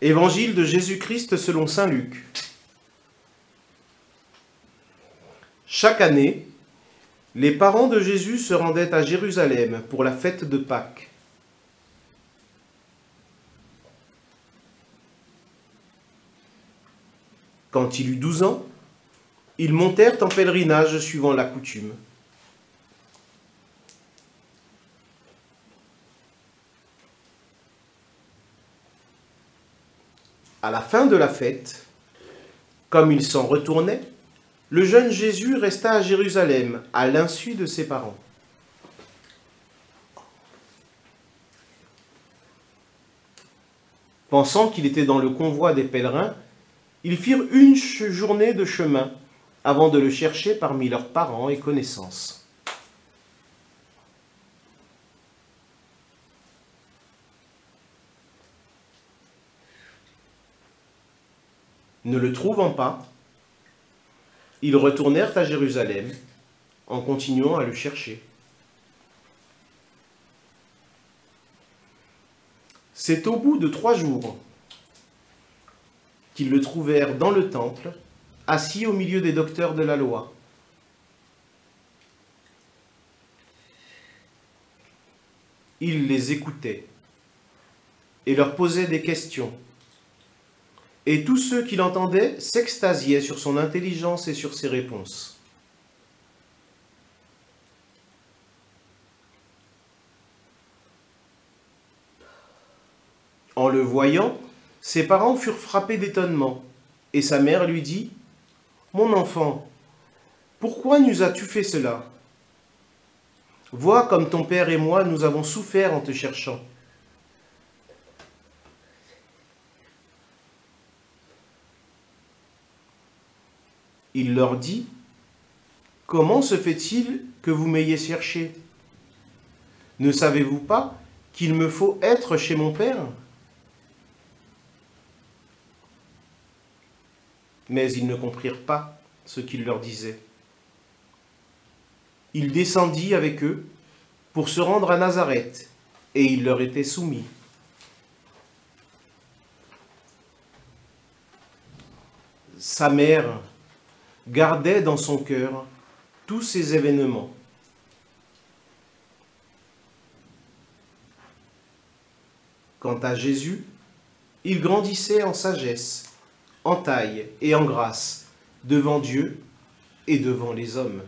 Évangile de Jésus-Christ selon saint Luc. Chaque année, les parents de Jésus se rendaient à Jérusalem pour la fête de Pâques. Quand il eut 12 ans, ils montèrent en pèlerinage suivant la coutume. À la fin de la fête, comme ils s'en retournaient, le jeune Jésus resta à Jérusalem à l'insu de ses parents. Pensant qu'il était dans le convoi des pèlerins, ils firent une journée de chemin avant de le chercher parmi leurs parents et connaissances. Ne le trouvant pas, ils retournèrent à Jérusalem en continuant à le chercher. C'est au bout de 3 jours qu'ils le trouvèrent dans le temple, assis au milieu des docteurs de la loi. Il les écoutait et leur posait des questions. Et tous ceux qui l'entendaient s'extasiaient sur son intelligence et sur ses réponses. En le voyant, ses parents furent frappés d'étonnement, et sa mère lui dit : « Mon enfant, pourquoi nous as-tu fait cela ? Vois comme ton père et moi nous avons souffert en te cherchant. » Il leur dit : « Comment se fait-il que vous m'ayez cherché ? Ne savez-vous pas qu'il me faut être chez mon père ? » Mais ils ne comprirent pas ce qu'il leur disait. Il descendit avec eux pour se rendre à Nazareth, et il leur était soumis. Sa mère gardait dans son cœur tous ces événements. Quant à Jésus, il grandissait en sagesse, en taille et en grâce, devant Dieu et devant les hommes.